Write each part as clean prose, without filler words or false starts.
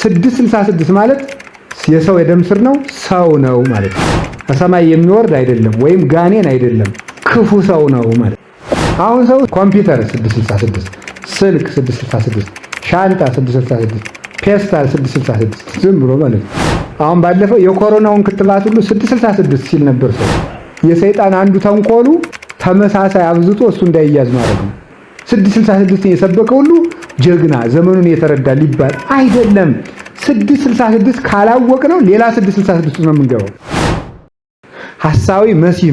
666 ማለት የሰው የደም ስር ነው፣ ሰው ነው ማለት ነው። ከሰማይ የሚወርድ አይደለም ወይም ጋኔን አይደለም፣ ክፉ ሰው ነው ማለት ነው። አሁን ሰው ኮምፒውተር 666፣ ስልክ 666፣ ሻንጣ 666፣ ፔስታል 666 ዝም ብሎ ማለት ነው። አሁን ባለፈው የኮሮናውን ክትባት ሁሉ 666 ሲል ነበር ሰው። የሰይጣን አንዱ ተንኮሉ ተመሳሳይ አብዝቶ እሱ እንዳይያዝ ማድረግ ነው። 666 የሰበከ ሁሉ ጀግና ዘመኑን የተረዳ ሊባል አይደለም። 666 ካላወቅ ነው ሌላ 666 ነው የምንገባው። ሐሳዊ መሲህ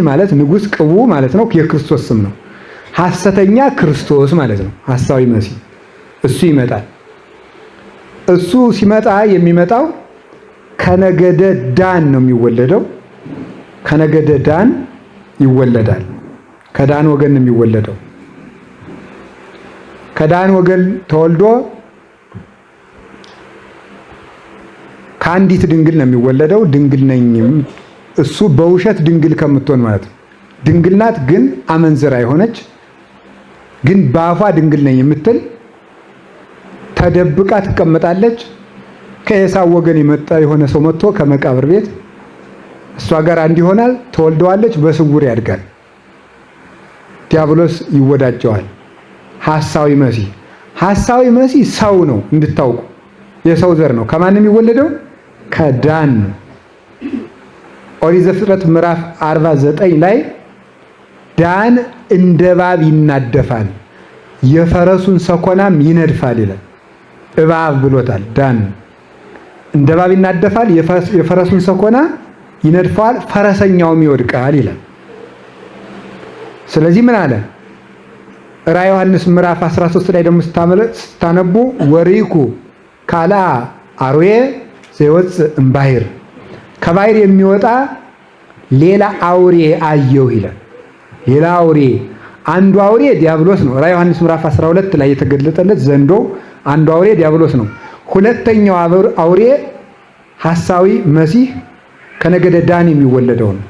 ማለት ንጉስ ቅቡ ማለት ነው። የክርስቶስ ስም ነው። ሐሰተኛ ክርስቶስ ማለት ነው። ሐሳዊ መሲህ እሱ ይመጣል። እሱ ሲመጣ የሚመጣው ከነገደ ዳን ነው የሚወለደው። ከነገደ ዳን ይወለዳል። ከዳን ወገን ነው የሚወለደው። ከዳን ወገን ተወልዶ ከአንዲት ድንግል ነው የሚወለደው። ድንግል ነኝ እሱ በውሸት ድንግል ከምትሆን ማለት ነው። ድንግል ናት ግን አመንዝራ የሆነች ግን በአፏ ድንግል ነኝ የምትል ተደብቃ ትቀመጣለች። ከኤሳው ወገን የመጣ የሆነ ሰው መጥቶ ከመቃብር ቤት እሷ ጋር አንድ ይሆናል። ተወልደዋለች። በስውር ያድጋል። ዲያብሎስ ይወዳጀዋል። ሐሳዊ መሲህ ሰው ነው እንድታውቁ። የሰው ዘር ነው። ከማን የሚወለደው? ከዳን። ኦሪት ዘፍጥረት ምዕራፍ 49 ላይ ዳን እንደ እባብ ይናደፋል፣ የፈረሱን ሰኮናም ይነድፋል ይላል። እባብ ብሎታል። ዳን እንደ እባብ ይናደፋል፣ የፈረሱን ሰኮና ይነድፋል፣ ፈረሰኛውም ይወድቃል ይላል። ስለዚህ ምን አለ? ራዕየ ዮሐንስ ምዕራፍ 13 ላይ ደግሞ ስታነቡ ወሪኩ ካልአ አርዌ ዘይወፅእ እምባሕር፣ ከባሕር የሚወጣ ሌላ አውሬ አየሁ ይላል። ሌላ አውሬ፣ አንዱ አውሬ ዲያብሎስ ነው። ራዕየ ዮሐንስ ምዕራፍ 12 ላይ የተገለጠለት ዘንዶ አንዱ አውሬ ዲያብሎስ ነው። ሁለተኛው አውሬ ሐሳዊ መሲህ ከነገደ ዳን የሚወለደው ነው።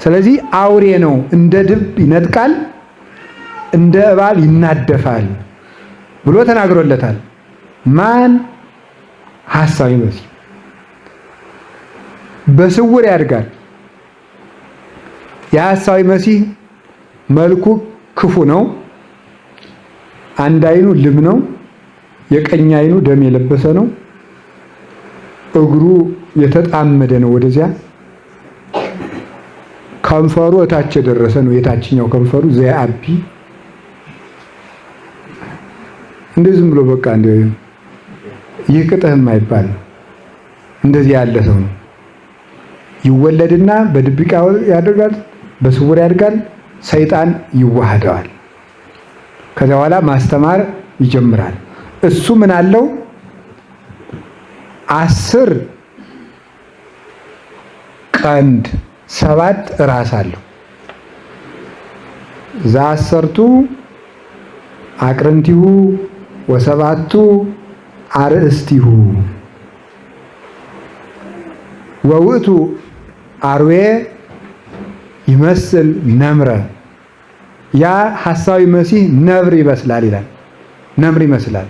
ስለዚህ አውሬ ነው። እንደ ድብ ይነጥቃል፣ እንደ እባብ ይናደፋል ብሎ ተናግሮለታል። ማን? ሐሳዊ መሲህ። በስውር ያድጋል። የሐሳዊ መሲህ መልኩ ክፉ ነው። አንድ አይኑ ልም ነው። የቀኝ አይኑ ደም የለበሰ ነው። እግሩ የተጣመደ ነው ወደዚያ። ከንፈሩ እታች የደረሰ ነው። የታችኛው ከንፈሩ ዘያቢ እንደዚህ ብሎ በቃ ይህ ቅጥህ የማይባል እንደዚህ ያለ ሰው ነው። ይወለድና በድብቅ ያደርጋል፣ በስውር ያድጋል። ሰይጣን ይዋሃደዋል። ከዚያ በኋላ ማስተማር ይጀምራል። እሱ ምን አለው? 10 ቀንድ 7 ራስ አለው። ዘአሰርቱ አቅርንቲሁ ወሰባቱ አርእስቲሁ ወውእቱ አርዌ ይመስል ነምረ። ያ ሐሳዊ መሲህ ነብር ይመስላል ይላል። ነምር ይመስላል።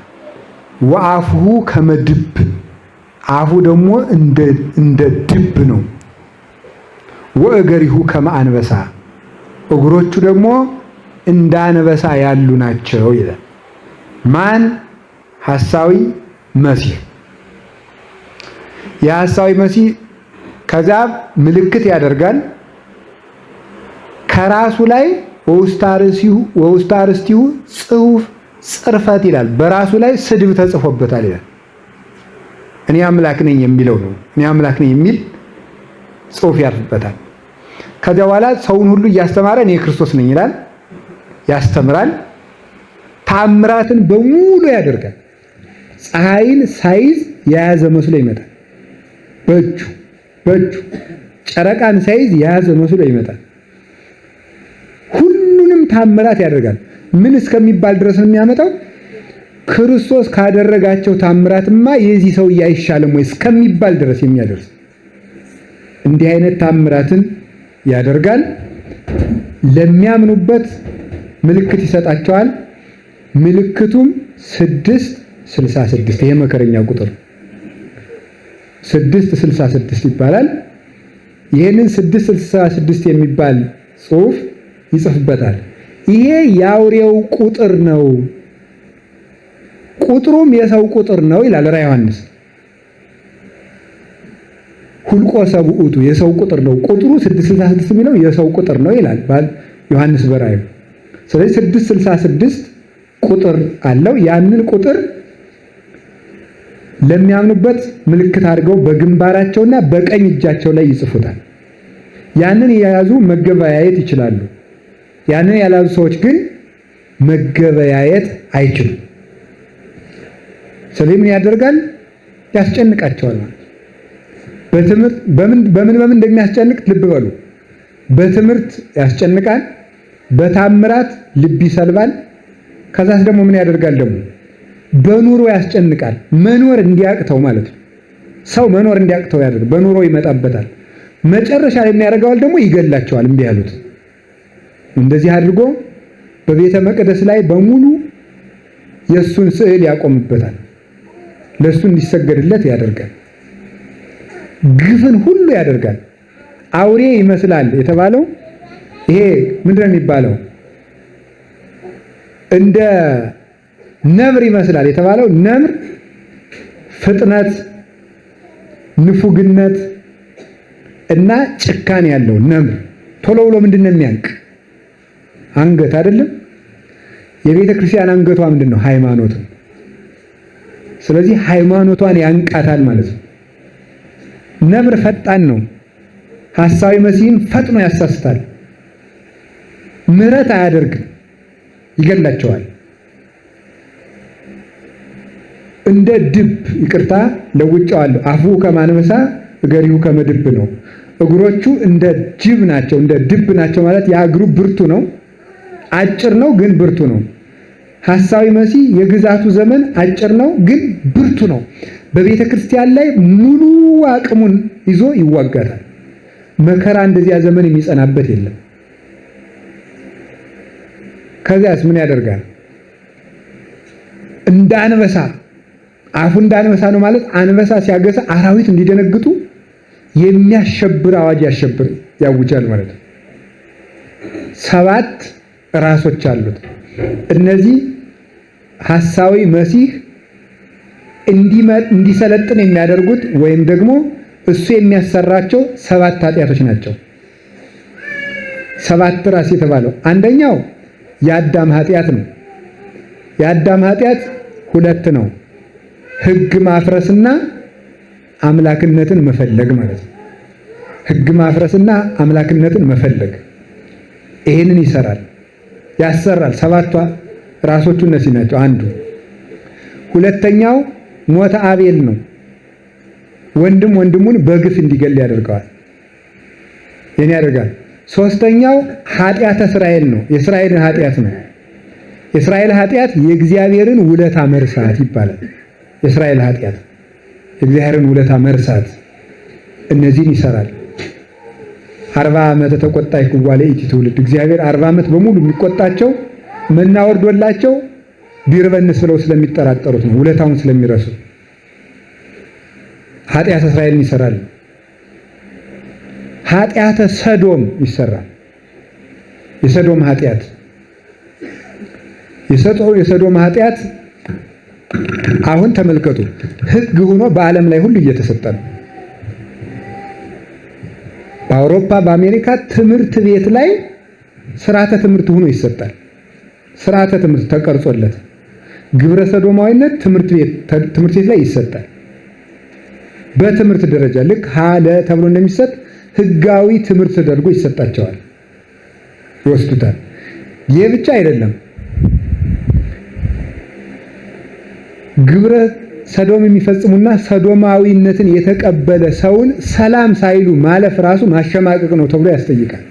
ወአፉሁ ከመድብ፣ አፉ ደግሞ እንደ ድብ ነው። ወእገሪሁ ከመአንበሳ፣ እግሮቹ ደግሞ እንደ አንበሳ ያሉ ናቸው ይላል። ማን? ሐሳዊ መሲህ። የሐሳዊ መሲህ ከዛ ምልክት ያደርጋል። ከራሱ ላይ ወውስተ አርእስቲሁ ጽሑፍ ጽርፈት ይላል። በራሱ ላይ ስድብ ተጽፎበታል ይላል። እኔ አምላክ ነኝ የሚለው ነው። እኔ አምላክ ነኝ የሚል ጽሑፍ ያርፍበታል። ከዚያ በኋላ ሰውን ሁሉ እያስተማረ እኔ ክርስቶስ ነኝ ይላል። ያስተምራል። ታምራትን በሙሉ ያደርጋል። ፀሐይን ሳይዝ የያዘ መስሎ ይመጣል። በእጁ ጨረቃን ሳይዝ የያዘ መስሎ ይመጣል። ሁሉንም ታምራት ያደርጋል። ምን እስከሚባል ድረስ ነው የሚያመጣው? ክርስቶስ ካደረጋቸው ታምራትማ የዚህ ሰውዬ አይሻልም ወይ እስከሚባል ድረስ የሚያደርስ እንዲህ አይነት ታምራትን ያደርጋል። ለሚያምኑበት ምልክት ይሰጣቸዋል። ምልክቱም 6 666 ይሄ መከረኛ ቁጥር 666 ይባላል። ይሄንን 666 የሚባል ጽሑፍ ይጽፍበታል። ይሄ የአውሬው ቁጥር ነው፣ ቁጥሩም የሰው ቁጥር ነው ይላል ራዕየ ዮሐንስ። ሁልቆ ሰብኡቱ የሰው ቁጥር ነው፣ ቁጥሩ 666 የሚለው የሰው ቁጥር ነው ይላል ዮሐንስ በራእዩ። ስለዚህ 666 ቁጥር አለው። ያንን ቁጥር ለሚያምኑበት ምልክት አድርገው በግንባራቸውና በቀኝ እጃቸው ላይ ይጽፉታል። ያንን የያዙ መገበያየት ይችላሉ። ያንን ያልያዙ ሰዎች ግን መገበያየት አይችሉም። ስለዚህ ምን ያደርጋል? ያስጨንቃቸዋል። በትምህርት በምን እንደሚያስጨንቅ ልብ በሉ። በትምህርት ያስጨንቃል፣ በታምራት ልብ ይሰልባል። ከዛስ ደግሞ ምን ያደርጋል? ደግሞ በኑሮ ያስጨንቃል። መኖር እንዲያቅተው ማለት ነው። ሰው መኖር እንዲያቅተው ያደርግ፣ በኑሮ ይመጣበታል። መጨረሻ ላይ የሚያደርገዋል ደግሞ ይገላቸዋል። እምቢ ያሉት እንደዚህ አድርጎ በቤተ መቅደስ ላይ በሙሉ የሱን ስዕል ያቆምበታል። ለሱ እንዲሰገድለት ያደርጋል። ግፍን ሁሉ ያደርጋል። አውሬ ይመስላል የተባለው ይሄ ምንድን ነው የሚባለው? እንደ ነብር ይመስላል የተባለው ነብር ፍጥነት፣ ንፉግነት እና ጭካኔ ያለው ነብር ቶሎ ብሎ ምንድን ነው የሚያንቅ አንገት አይደለም። የቤተ ክርስቲያን አንገቷ ምንድን ነው? ሃይማኖት። ስለዚህ ሃይማኖቷን ያንቃታል ማለት ነው። ነብር ፈጣን ነው። ሐሳዊ መሲህን ፈጥኖ ያሳስታል። ምሕረት አያደርግም፣ ይገላቸዋል። እንደ ድብ ይቅርታ ለውጫዋለሁ። አፉ ከማንበሳ እገሪሁ ከመድብ ነው። እግሮቹ እንደ ጅብ ናቸው፣ እንደ ድብ ናቸው ማለት ያ እግሩ ብርቱ ነው። አጭር ነው ግን ብርቱ ነው። ሐሳዊ መሲህ የግዛቱ ዘመን አጭር ነው ግን ብርቱ ነው። በቤተ ክርስቲያን ላይ ሙሉ አቅሙን ይዞ ይዋጋታል። መከራ እንደዚያ ዘመን የሚጸናበት የለም። ከዚያስ ምን ያደርጋል? እንደ አንበሳ አፉ እንደ አንበሳ ነው ማለት አንበሳ ሲያገሳ አራዊት እንዲደነግጡ የሚያሸብር አዋጅ ያውጃል ማለት ነው። 7 ራሶች አሉት። እነዚህ ሐሳዊ መሲህ እንዲሰለጥን የሚያደርጉት ወይም ደግሞ እሱ የሚያሰራቸው 7 ኃጢአቶች ናቸው። 7 ራስ የተባለው አንደኛው የአዳም ኃጢአት ነው። የአዳም ኃጢአት 2 ነው። ሕግ ማፍረስና አምላክነትን መፈለግ ማለት ነው። ሕግ ማፍረስና አምላክነትን መፈለግ ይሄንን ይሰራል፣ ያሰራል። 7 ራሶቹ እነዚህ ናቸው። አንዱ ሁለተኛው ሞተ አቤል ነው። ወንድም ወንድሙን በግፍ እንዲገል ያደርገዋል። ይሄን ያደርጋል። ሶስተኛው ኃጢአተ እስራኤል ነው። የእስራኤልን ኃጢአት ነው። የእስራኤል ኃጢአት የእግዚአብሔርን ውለታ መርሳት ይባላል። የእስራኤል ኃጢአት የእግዚአብሔርን ውለታ መርሳት፣ እነዚህን ይሰራል። 40 ዓመት ተቆጣይ ኩዋለ ኢቲ ትውልድ እግዚአብሔር 40 ዓመት በሙሉ የሚቆጣቸው መና ወርዶላቸው ቢርበንስ ብለው ስለሚጠራጠሩት ነው፣ ውለታውን ስለሚረሱ። ኃጢአተ እስራኤልን ይሰራል። ኃጢአተ ሰዶም ይሰራል። የሰዶም ኃጢአት የሰዶም ኃጢአት አሁን ተመልከቱ፣ ሕግ ሆኖ በዓለም ላይ ሁሉ እየተሰጠ ነው። በአውሮፓ በአሜሪካ ትምህርት ቤት ላይ ስርዓተ ትምህርት ሆኖ ይሰጣል። ስርዓተ ትምህርት ተቀርጾለት ግብረ ሰዶማዊነት ትምህርት ቤት ላይ ይሰጣል። በትምህርት ደረጃ ልክ ሀለ ተብሎ እንደሚሰጥ ህጋዊ ትምህርት ተደርጎ ይሰጣቸዋል፣ ይወስዱታል። ይህ ብቻ አይደለም። ግብረ ሰዶም የሚፈጽሙና ሰዶማዊነትን የተቀበለ ሰውን ሰላም ሳይሉ ማለፍ ራሱ ማሸማቀቅ ነው ተብሎ ያስጠይቃል።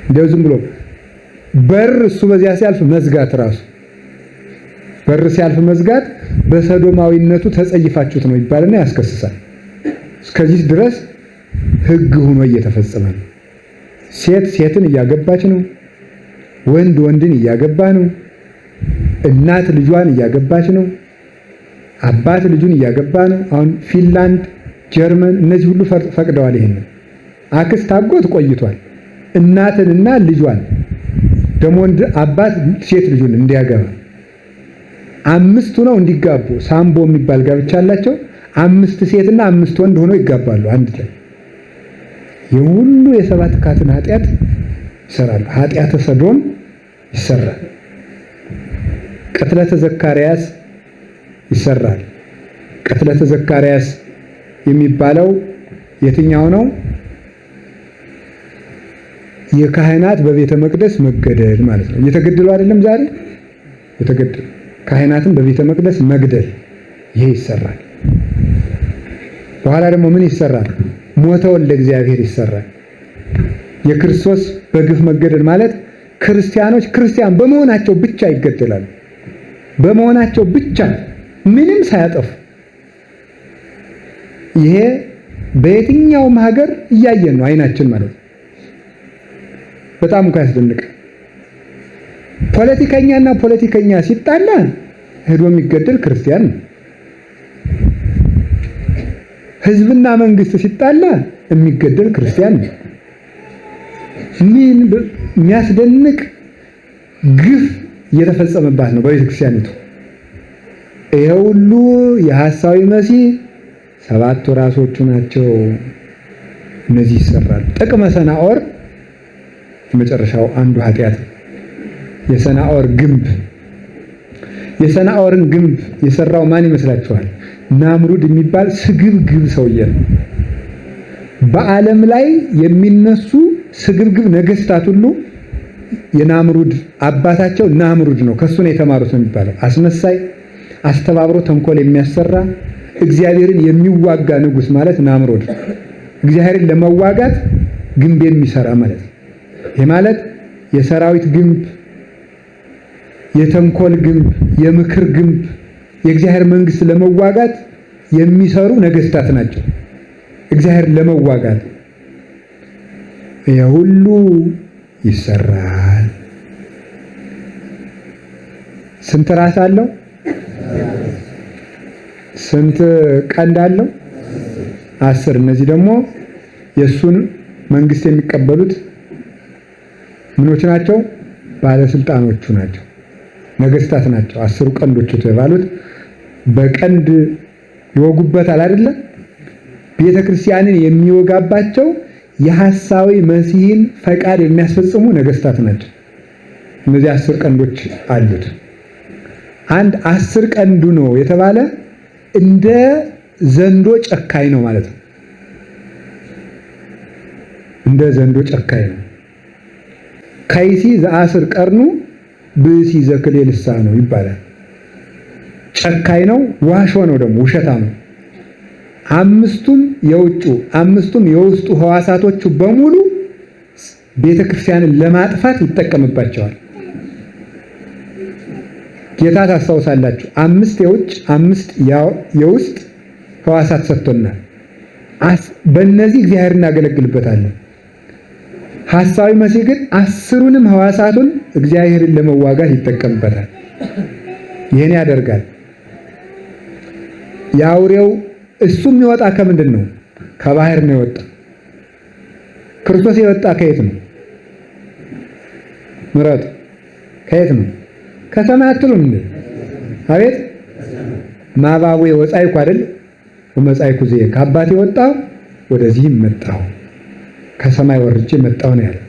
እንደው ዝም ብሎ በር እሱ በዚያ ሲያልፍ መዝጋት ራሱ በር ሲያልፍ መዝጋት በሰዶማዊነቱ ተጸይፋችሁት ነው ይባልና ያስከስሳል። እስከዚህ ድረስ ህግ ሆኖ እየተፈጸመ ነው። ሴት ሴትን እያገባች ነው። ወንድ ወንድን እያገባ ነው። እናት ልጇን እያገባች ነው። አባት ልጁን እያገባ ነው። አሁን ፊንላንድ፣ ጀርመን እነዚህ ሁሉ ፈቅደዋል። ይሄንን አክስት አጎት ቆይቷል። እናትንና ልጇን ደግሞ አባት ሴት ልጁን እንዲያገባ 5 ሆነው እንዲጋቡ ሳምቦ የሚባል ጋብቻ አላቸው። 5 ሴትና 5 ወንድ ሆነው ይጋባሉ አንድ ላይ። የሁሉ የሰባት ካትን ኃጢአት ይሰራሉ። ኃጢአተ ሰዶም ይሰራል። ቅትለተ ዘካርያስ ይሰራል። ቅትለተ ዘካርያስ የሚባለው የትኛው ነው? የካህናት በቤተ መቅደስ መገደል ማለት ነው። እየተገደሉ አይደለም ዛሬ የተገደሉ ካህናትን በቤተ መቅደስ መግደል፣ ይሄ ይሰራል። በኋላ ደግሞ ምን ይሰራል? ሞተ ወልደ እግዚአብሔር ይሰራል። የክርስቶስ በግፍ መገደል ማለት ክርስቲያኖች ክርስቲያን በመሆናቸው ብቻ ይገደላሉ። በመሆናቸው ብቻ ምንም ሳያጠፉ። ይሄ በየትኛውም ሀገር እያየን ነው አይናችን ማለት ነው። በጣም እንኳን ያስደንቃል። ፖለቲከኛና ፖለቲከኛ ሲጣላ ሄዶ የሚገደል ክርስቲያን ነው። ህዝብና መንግስት ሲጣላ የሚገደል ክርስቲያን ነው። ምን የሚያስደንቅ ግፍ እየተፈጸመባት ነው በቤተ ክርስቲያኒቱ። ይሄ ሁሉ የሐሳዊ መሲህ 7 ራሶቹ ናቸው። እነዚህ ይሰራል። ጥቅመ ሰናኦር የመጨረሻው አንዱ ኃጢአት የሰናኦር ግንብ። የሰናኦርን ግንብ የሰራው ማን ይመስላችኋል? ናምሩድ የሚባል ስግብግብ ሰውዬ ነው። በዓለም ላይ የሚነሱ ስግብግብ ነገስታት ሁሉ የናምሩድ አባታቸው ናምሩድ ነው። ከሱ ነው የተማሩት ነው የሚባለው። አስመሳይ፣ አስተባብሮ ተንኮል የሚያሰራ እግዚአብሔርን የሚዋጋ ንጉስ ማለት ናምሩድ። እግዚአብሔርን ለመዋጋት ግንብ የሚሰራ ማለት ነው። ይሄ ማለት የሰራዊት ግንብ፣ የተንኮል ግንብ፣ የምክር ግንብ፣ የእግዚአብሔር መንግስት ለመዋጋት የሚሰሩ ነገስታት ናቸው። እግዚአብሔር ለመዋጋት የሁሉ ይሰራል። ስንት ራስ አለው? ስንት ቀንድ አለው? 10። እነዚህ ደግሞ የሱን መንግስት የሚቀበሉት ምኖች ናቸው? ባለስልጣኖቹ ናቸው፣ ነገስታት ናቸው። 10 ቀንዶች የተባሉት በቀንድ ይወጉበታል አይደለ? ቤተ ክርስቲያንን የሚወጋባቸው የሐሳዊ መሲህን ፈቃድ የሚያስፈጽሙ ነገስታት ናቸው። እነዚህ 10 ቀንዶች አሉት። አንድ 10 ቀንዱ ነው የተባለ እንደ ዘንዶ ጨካኝ ነው ማለት ነው። እንደ ዘንዶ ጨካኝ ነው። ከይሲ ዘአስር ቀርኑ ብእሲ ዘክሌ ልሳኑ ይባላል። ጨካኝ ነው፣ ዋሾ ነው፣ ደግሞ ውሸታም ነው። 5ቱም የውጩ 5ቱም የውስጡ ህዋሳቶቹ በሙሉ ቤተክርስቲያንን ለማጥፋት ይጠቀምባቸዋል። ጌታ ታስታውሳላችሁ፣ 5 የውጭ 5 የውስጥ ህዋሳት ሰጥቶናል። በእነዚህ እግዚአብሔር እናገለግልበታለን። ሐሳዊ መሲህ ግን 10ሩንም ህዋሳቱን እግዚአብሔርን ለመዋጋት ይጠቀምበታል። ይሄን ያደርጋል። የአውሬው እሱም የወጣ ከምንድን ነው? ከባህር ነው የወጣ። ክርስቶስ የወጣ ከየት ነው? ምሕረቱ ከየት ነው? ከሰማይ አትሉም እንዴ? አቤት ማባቡ ወጻይኩ አይደል? ወመጻይኩ ዘየ ከአባቴ ወጣው ወደዚህም መጣሁ፣ ከሰማይ ወርጄ መጣሁ ነው ያለ።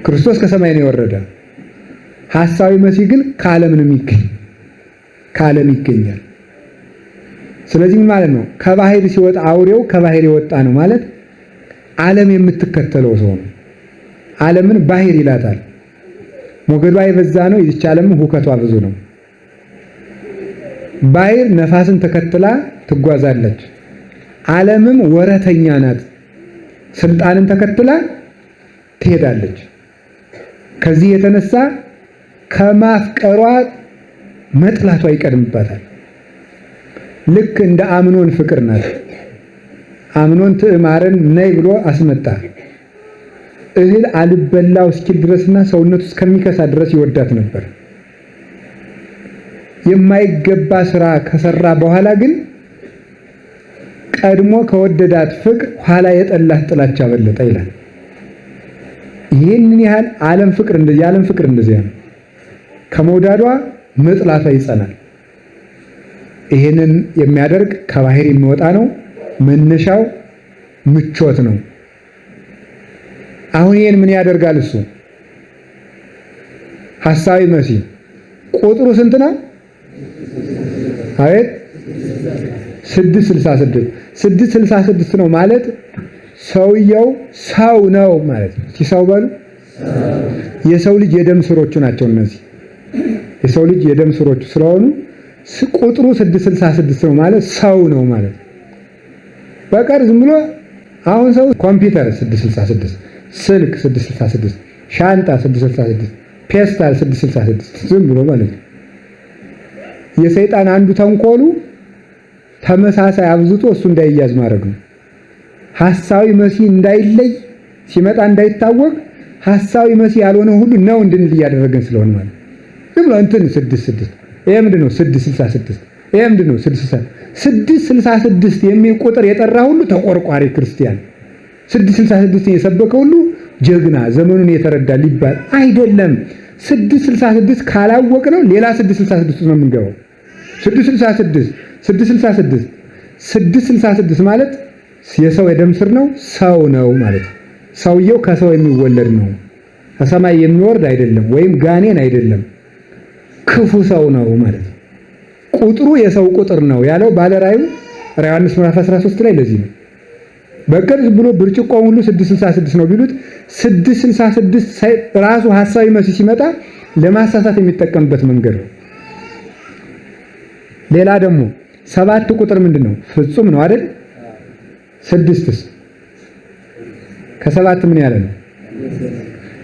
ክርስቶስ ከሰማይ ነው የወረደ። ሐሳዊ መሲህ ግን ከዓለም ነው የሚገኝ፣ ከዓለም ይገኛል። ስለዚህ ማለት ነው ከባህር ሲወጣ አውሬው ከባህር የወጣ ነው ማለት ዓለም የምትከተለው ሰው ነው። ዓለምን ባህር ይላታል። ሞገዷ የበዛ ነው። ይህች ዓለም ሁከቷ ብዙ ነው። ባህር ነፋስን ተከትላ ትጓዛለች። ዓለምም ወረተኛ ናት። ስልጣንን ተከትላ ትሄዳለች። ከዚህ የተነሳ ከማፍቀሯ መጥላቷ ይቀድምባታል። ልክ እንደ አምኖን ፍቅር ናት። አምኖን ትዕማርን ነይ ብሎ አስመጣ። እህል አልበላው እስኪል ድረስና ሰውነቱ እስከሚከሳ ድረስ ይወዳት ነበር። የማይገባ ስራ ከሰራ በኋላ ግን ቀድሞ ከወደዳት ፍቅር ኋላ የጠላት ጥላቻ በለጠ ይላል። ይህንን ያህል ዓለም ፍቅር እንደዚያ ነው። ከመውደዷ መጥላቷ ይጸናል። ይህንን የሚያደርግ ከባህር የሚወጣ ነው። መነሻው ምቾት ነው። አሁን ይሄን ምን ያደርጋል እሱ? ሐሳዊ መሲህ ቁጥሩ ስንት ነው? አቤት 666 666 ነው ማለት ሰውየው ሰው ነው ማለት ነው። ሲሰው በሉ የሰው ልጅ የደም ስሮቹ ናቸው እነዚህ። የሰው ልጅ የደም ስሮቹ ስለሆኑ ቁጥሩ 666 ነው ማለት ሰው ነው ማለት ነው። በቀር ዝም ብሎ አሁን ሰው ኮምፒውተር 666፣ ስልክ 666፣ ሻንጣ 666፣ ፔስታል 666 ዝም ብሎ ማለት ነው። የሰይጣን አንዱ ተንኮሉ ተመሳሳይ አብዝቶ እሱ እንዳይያዝ ማድረግ ነው። ሐሳዊ መሲህ እንዳይለይ ሲመጣ እንዳይታወቅ ሐሳዊ መሲህ ያልሆነ ሁሉ ነው እንድንል እያደረገን ስለሆነ ማለት ዝም ብሎ እንትን 66 ይሄ ምንድነው 666 ይሄ ምንድነው 666 የሚል ቁጥር የጠራ ሁሉ ተቆርቋሪ ክርስቲያን፣ 666 የሰበከ ሁሉ ጀግና ዘመኑን የተረዳ ሊባል አይደለም። 666 ካላወቅ ነው ሌላ 666 ነው የምንገባው። 666 ማለት የሰው የደም ስር ነው፣ ሰው ነው ማለት ነው። ሰውየው ከሰው የሚወለድ ነው፣ ከሰማይ የሚወርድ አይደለም፣ ወይም ጋኔን አይደለም፣ ክፉ ሰው ነው ማለት ነው። ቁጥሩ የሰው ቁጥር ነው ያለው ባለራእዩ ዮሐንስ ምዕራፍ 13 ላይ ለዚህ ነው። በቅርብ ብሎ ብርጭቆው ሁሉ 666 ነው ቢሉት 666 ራሱ ሐሳዊ መሲህ ሲመጣ ለማሳሳት የሚጠቀምበት መንገድ ነው። ሌላ ደግሞ 7 ቁጥር ምንድነው? ፍጹም ነው አይደል? 6ስ ከ7 ምን ያለ ነው?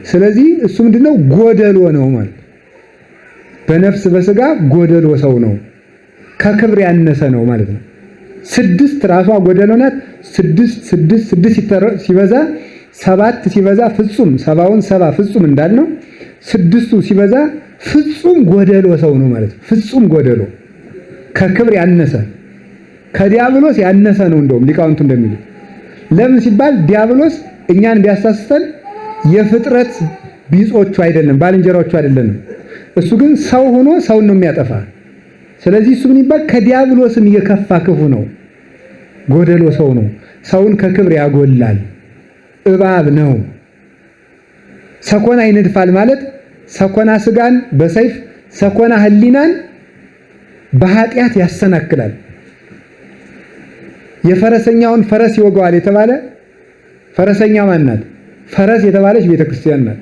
ስለዚህ እሱ ምንድነው? ጎደሎ ነው ማለት በነፍስ በስጋ ጎደሎ ሰው ነው፣ ከክብር ያነሰ ነው ማለት ነው። 6 ራሷ ጎደሎ ናት። 6 ሲበዛ 7 ሲበዛ ፍጹም 7 ፍጹም እንዳልነው 6ቱ ሲበዛ ፍጹም ጎደሎ ሰው ነው ማለት ነው። ፍጹም ጎደሎ ከክብር ያነሰ ከዲያብሎስ ያነሰ ነው። እንደውም ሊቃውንቱ እንደሚሉት ለምን ሲባል ዲያብሎስ እኛን ቢያሳስተን የፍጥረት ቢጾቹ አይደለም፣ ባልንጀራዎቹ አይደለም። እሱ ግን ሰው ሆኖ ሰውን ነው የሚያጠፋ። ስለዚህ እሱ ምን ይባል? ከዲያብሎስም የከፋ ክፉ ነው፣ ጎደሎ ሰው ነው። ሰውን ከክብር ያጎላል፣ እባብ ነው። ሰኮና ይነድፋል ማለት ሰኮና ስጋን በሰይፍ ሰኮና ህሊናን በኃጢአት ያሰናክላል። የፈረሰኛውን ፈረስ ይወጋዋል የተባለ ፈረሰኛ ማን ናት? ፈረስ የተባለች ቤተክርስቲያን ናት።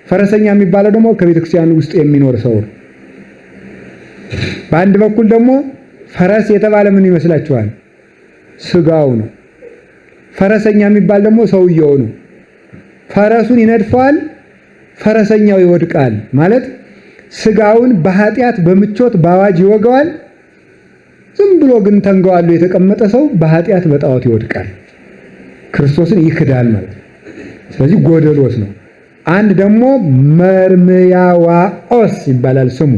ፈረሰኛ የሚባለው ደግሞ ከቤተክርስቲያን ውስጥ የሚኖር ሰው። በአንድ በኩል ደግሞ ፈረስ የተባለ ምን ይመስላችኋል? ስጋው ነው። ፈረሰኛ የሚባል ደግሞ ሰውየው ነው። ፈረሱን ይነድፈዋል፣ ፈረሰኛው ይወድቃል ማለት ስጋውን በኃጢአት በምቾት በአዋጅ ይወጋዋል። ዝም ብሎ ግን ተንገዋሉ የተቀመጠ ሰው በኃጢአት በጣዖት ይወድቃል፣ ክርስቶስን ይክዳል ማለት ነው። ስለዚህ ጎደሎስ ነው። አንድ ደግሞ መርምያዋኦስ ይባላል ስሙ።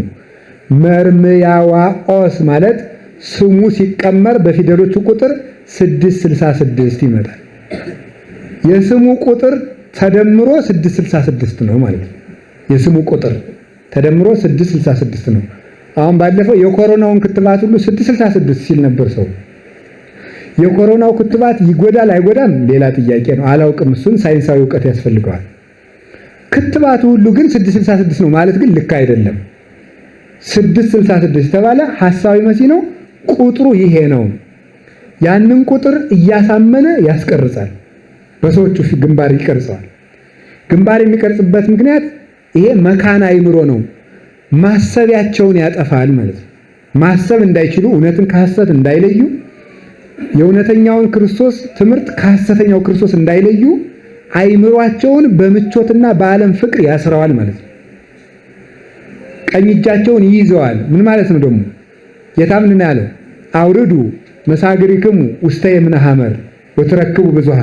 መርምያዋኦስ ማለት ስሙ ሲቀመር በፊደሎቹ ቁጥር 666 ይመጣል። የስሙ ቁጥር ተደምሮ 666 ነው ማለት ነው። የስሙ ቁጥር ተደምሮ 666 ነው። አሁን ባለፈው የኮሮናውን ክትባት ሁሉ 666 ሲል ነበር ሰው። የኮሮናው ክትባት ይጎዳል አይጎዳም ሌላ ጥያቄ ነው፣ አላውቅም። እሱን ሳይንሳዊ ዕውቀት ያስፈልገዋል። ክትባቱ ሁሉ ግን 666 ነው ማለት ግን ልክ አይደለም። 666 ተባለ ሐሳዊ መሲህ ነው። ቁጥሩ ይሄ ነው። ያንን ቁጥር እያሳመነ ያስቀርጻል። በሰዎቹ ግንባር ይቀርጸዋል። ግንባር የሚቀርጽበት ምክንያት ይሄ መካና አይምሮ ነው። ማሰቢያቸውን ያጠፋል ማለት ነው። ማሰብ እንዳይችሉ፣ እውነትን ከሐሰት እንዳይለዩ፣ የእውነተኛውን ክርስቶስ ትምህርት ከሐሰተኛው ክርስቶስ እንዳይለዩ አይምሯቸውን በምቾትና በዓለም ፍቅር ያስረዋል ማለት ነው። ቀኝ እጃቸውን ይይዘዋል። ምን ማለት ነው ደግሞ? የታምንና ያለው አውርዱ መሳግሪክሙ ውስተ የምነ ሐመር ወትረክቡ ብዙሃ፣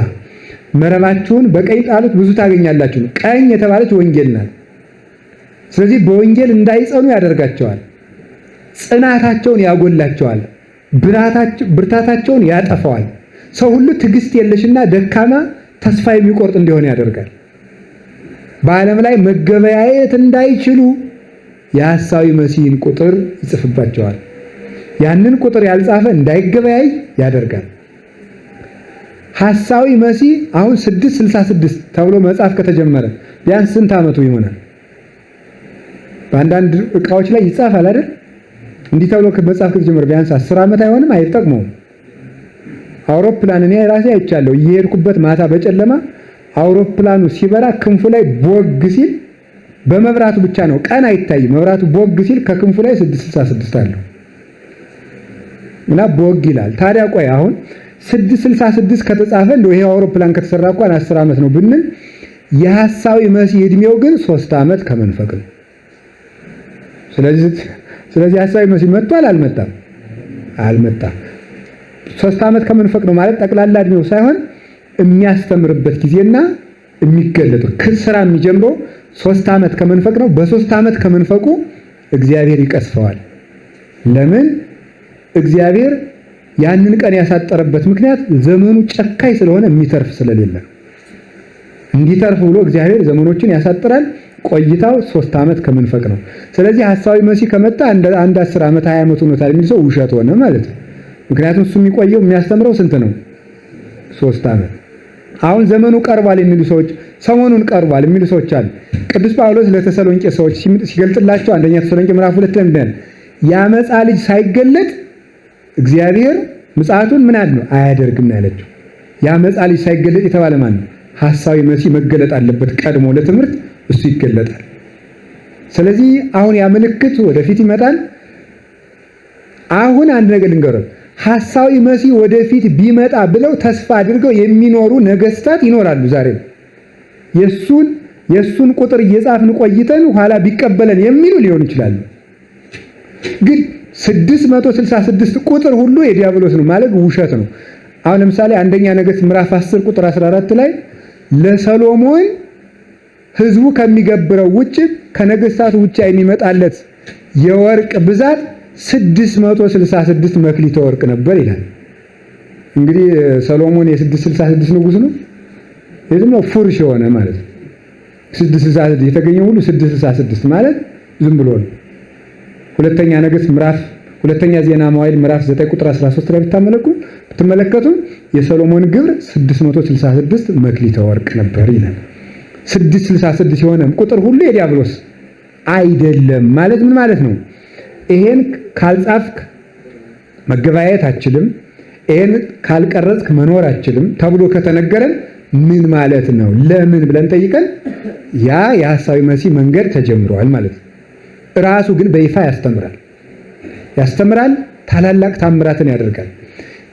መረባችሁን በቀኝ ጣሉት ብዙ ታገኛላችሁ። ቀኝ የተባለች ወንጌል ናት። ስለዚህ በወንጌል እንዳይጸኑ ያደርጋቸዋል። ጽናታቸውን ያጎላቸዋል፣ ብርታታቸውን ያጠፋዋል። ሰው ሁሉ ትዕግስት የለሽና ደካማ ተስፋ የሚቆርጥ እንዲሆን ያደርጋል። በዓለም ላይ መገበያየት እንዳይችሉ የሐሳዊ መሲህን ቁጥር ይጽፍባቸዋል። ያንን ቁጥር ያልጻፈ እንዳይገበያይ ያደርጋል። ሐሳዊ መሲህ አሁን 666 ተብሎ መጽሐፍ ከተጀመረ ቢያንስ ስንት ዓመቱ ይሆናል? በአንዳንድ ዕቃዎች ላይ ይጻፋል አይደል? እንዲህ ተብሎ መጽሐፍ ከተጀመረ ቢያንስ 10 ዓመት አይሆንም? አይጠቅመውም። አውሮፕላን እኔ ራሴ አይቻለሁ። እየሄድኩበት ማታ በጨለማ አውሮፕላኑ ሲበራ ክንፉ ላይ ቦግ ሲል በመብራቱ ብቻ ነው፣ ቀን አይታይም። መብራቱ ቦግ ሲል ከክንፉ ላይ 666 አለው እና ቦግ ይላል። ታዲያ ቆይ አሁን 666 ከተጻፈ እንደው ይሄ አውሮፕላን ከተሰራ እንኳን 10 ዓመት ነው ብንል የሐሳዊ መሲህ እድሜው ግን 3 ዓመት ከመንፈቅ ነው። ስለዚህ ሐሳዊ መሲህ መጥቷል አልመጣም? አልመጣም። 3 ዓመት ከመንፈቅ ነው ማለት ጠቅላላ እድሜው ሳይሆን የሚያስተምርበት ጊዜና የሚገለጡ ስራ የሚጀምረው 3 ዓመት ከመንፈቅ ነው። በ3 ዓመት ከመንፈቁ እግዚአብሔር ይቀስፈዋል። ለምን? እግዚአብሔር ያንን ቀን ያሳጠረበት ምክንያት ዘመኑ ጨካኝ ስለሆነ የሚተርፍ ስለሌለ እንዲተርፍ ብሎ እግዚአብሔር ዘመኖችን ያሳጥራል። ቆይታው 3 ዓመት ከመንፈቅ ነው። ስለዚህ ሐሳዊ መሲህ ከመጣ አንድ 10 ዓመት 20 ዓመት ሆኖታል የሚል ሰው ውሸት ሆነ ማለት ነው። ምክንያቱም እሱ የሚቆየው የሚያስተምረው ስንት ነው? 3 ዓመት። አሁን ዘመኑ ቀርቧል የሚሉ ሰዎች፣ ሰሞኑን ቀርቧል የሚሉ ሰዎች አሉ። ቅዱስ ጳውሎስ ለተሰሎንቄ ሰዎች ሲገልጥላቸው አንደኛ ተሰሎንቄ ምዕራፍ 2 ላይ እንደነ ያመጻ ልጅ ሳይገለጥ እግዚአብሔር ምጽአቱን ምን አድነው አያደርግም ነው ያለችው። ያመጻ ልጅ ሳይገለጥ የተባለ ማን ነው? ሐሳዊ መሲህ መገለጥ አለበት። ቀድሞ ለትምህርት እሱ ይገለጣል። ስለዚህ አሁን ያ ምልክት ወደፊት ይመጣል። አሁን አንድ ነገር ልንገረው፣ ሐሳዊ መሲህ ወደፊት ቢመጣ ብለው ተስፋ አድርገው የሚኖሩ ነገስታት ይኖራሉ። ዛሬ የሱን ቁጥር እየጻፍን ቆይተን ኋላ ቢቀበለን የሚሉ ሊሆኑ ይችላሉ። ግን 666 ቁጥር ሁሉ የዲያብሎስ ነው ማለት ውሸት ነው። አሁን ለምሳሌ አንደኛ ነገሥት ምዕራፍ 10 ቁጥር 14 ላይ ለሰሎሞን ሕዝቡ ከሚገብረው ውጭ ከነገስታቱ ውጭ የሚመጣለት የወርቅ ብዛት 666 መክሊተ ወርቅ ነበር ይላል። እንግዲህ ሰሎሞን የ666 ንጉስ ነው። የዝም ነው ፉርሽ የሆነ ማለት ነው። 666 የተገኘው ሁሉ 666 ማለት ዝም ብሎ ነው። ሁለተኛ ዜና መዋዕል ምዕራፍ 9 ቁጥር 13 ላይ ብትመለከቱ የሰሎሞን ግብር 666 መክሊተ ወርቅ ነበር ይላል። 666 የሆነ ቁጥር ሁሉ የዲያብሎስ አይደለም ማለት ምን ማለት ነው? ይሄን ካልጻፍክ መገበያየት አትችልም፣ ይሄን ካልቀረጽክ መኖር አትችልም ተብሎ ከተነገረን ምን ማለት ነው? ለምን ብለን ጠይቀን ያ የሐሳዊ መሲህ መንገድ ተጀምሯል ማለት ነው። ራሱ ግን በይፋ ያስተምራል፣ ታላላቅ ታምራትን ያደርጋል።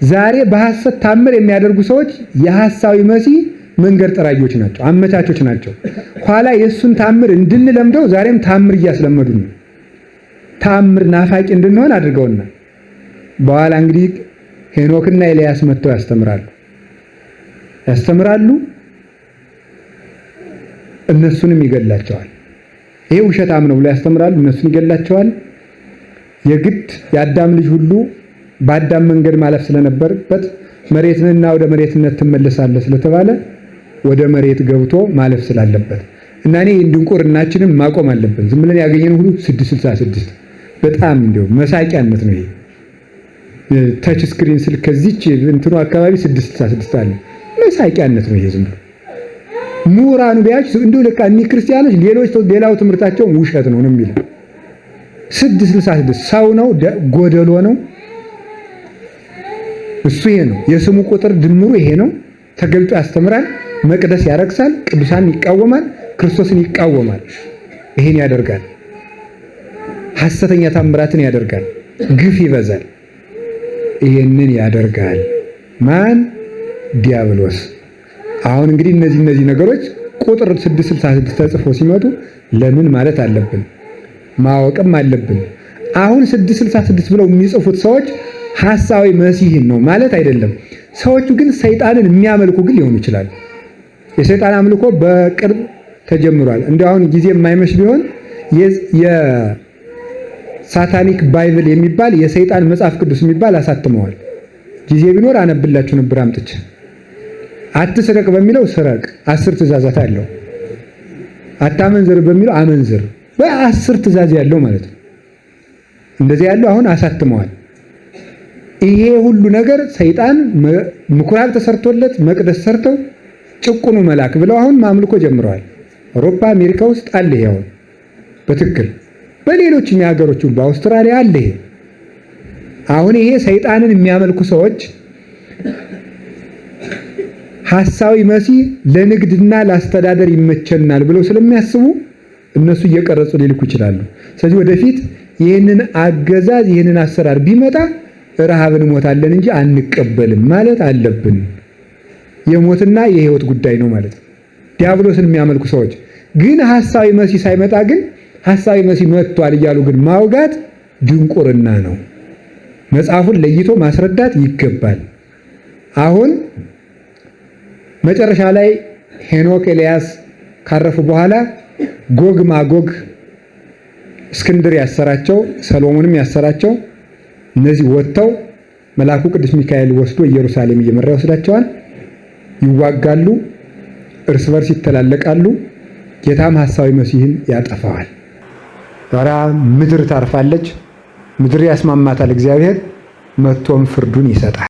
ዛሬ በሐሰት ታምር የሚያደርጉ ሰዎች የሐሳዊ መሲህ መንገድ ጠራጊዎች ናቸው፣ አመቻቾች ናቸው። ኋላ የሱን ታምር እንድንለምደው ዛሬም ታምር እያስለመዱን ነው። ታምር ናፋቂ እንድንሆን አድርገውና በኋላ እንግዲህ ሄኖክና ኤልያስ መጥተው ያስተምራሉ፣ እነሱንም ይገላቸዋል። ይሄ ውሸታም ነው ብሎ ያስተምራሉ፣ እነሱን ይገላቸዋል። የግድ የአዳም ልጅ ሁሉ በአዳም መንገድ ማለፍ ስለነበረበት መሬትንና ወደ መሬትነት ትመለሳለህ ስለተባለ ወደ መሬት ገብቶ ማለፍ ስላለበት እና እኔ ድንቁርናችንን ማቆም አለብን። ዝም ብለን ያገኘነው ሁሉ 666 በጣም እንደው መሳቂያነት ነው። ይሄ ታች ስክሪን ስልክ ከዚች እንትኑ አካባቢ 666 አለ። መሳቂያነት ነው ይሄ። ዝም ብሎ ምሁራኑ ቢያች እንደው ለካ እኒ ክርስቲያኖች ሌላው ትምህርታቸው ውሸት ነው የሚለው 666 ሰው ነው ጎደሎ ነው። እሱ ይሄ ነው የስሙ ቁጥር ድምሩ ይሄ ነው። ተገልጦ ያስተምራል፣ መቅደስ ያረክሳል፣ ቅዱሳን ይቃወማል፣ ክርስቶስን ይቃወማል። ይሄን ያደርጋል። ሐሰተኛ ታምራትን ያደርጋል፣ ግፍ ይበዛል። ይሄንን ያደርጋል ማን? ዲያብሎስ። አሁን እንግዲህ እነዚህ ነገሮች ቁጥር 666 ተጽፎ ሲመጡ ለምን ማለት አለብን፣ ማወቅም አለብን። አሁን 666 ብለው የሚጽፉት ሰዎች ሐሳዊ መሲህን ነው ማለት አይደለም። ሰዎቹ ግን ሰይጣንን የሚያመልኩ ግን ሊሆኑ ይችላል። የሰይጣን አምልኮ በቅርብ ተጀምሯል። እንደው አሁን ጊዜ የማይመሽ ቢሆን ሳታኒክ ባይብል የሚባል የሰይጣን መጽሐፍ ቅዱስ የሚባል አሳትመዋል። ጊዜ ቢኖር አነብላችሁ ነበር አምጥቼ። አትስረቅ በሚለው ስረቅ 10 ትእዛዛት አለው። አታመንዝር በሚለው አመንዝር፣ በ10 ትእዛዝ ያለው ማለት ነው። እንደዚህ ያለው አሁን አሳትመዋል። ይሄ ሁሉ ነገር ሰይጣን ምኩራብ ተሰርቶለት መቅደስ ሰርተው ጭቁኑ መልአክ ብለው አሁን ማምልኮ ጀምረዋል። አውሮፓ አሜሪካ ውስጥ አለ ይሄ አሁን በትክክል በሌሎችም የሀገሮች ሁሉ በአውስትራሊያ አለ ይሄ። አሁን ይሄ ሰይጣንን የሚያመልኩ ሰዎች ሐሳዊ መሲህ ለንግድና ለአስተዳደር ይመቸናል ብለው ስለሚያስቡ እነሱ እየቀረጹ ሊልኩ ይችላሉ። ስለዚህ ወደፊት ይህንን አገዛዝ ይህንን አሰራር ቢመጣ ረሃብን ሞታለን እንጂ አንቀበልም ማለት አለብን። የሞትና የህይወት ጉዳይ ነው ማለት ነው። ዲያብሎስን የሚያመልኩ ሰዎች ግን ሐሳዊ መሲህ ሳይመጣ ግን ሐሳዊ መሲህ መጥቷል እያሉ ግን ማውጋት ድንቁርና ነው። መጽሐፉን ለይቶ ማስረዳት ይገባል። አሁን መጨረሻ ላይ ሄኖክ ኤልያስ ካረፉ በኋላ ጎግ ማጎግ እስክንድር ያሰራቸው ሰሎሞንም ያሰራቸው እነዚህ ወጥተው መልአኩ ቅዱስ ሚካኤል ወስዶ ኢየሩሳሌም እየመራ ይወስዳቸዋል። ይዋጋሉ፣ እርስ በርስ ይተላለቃሉ። ጌታም ሐሳዊ መሲህን ያጠፋዋል። ዛሬ ምድር ታርፋለች። ምድር ያስማማታል እግዚአብሔር መጥቶም ፍርዱን ይሰጣል።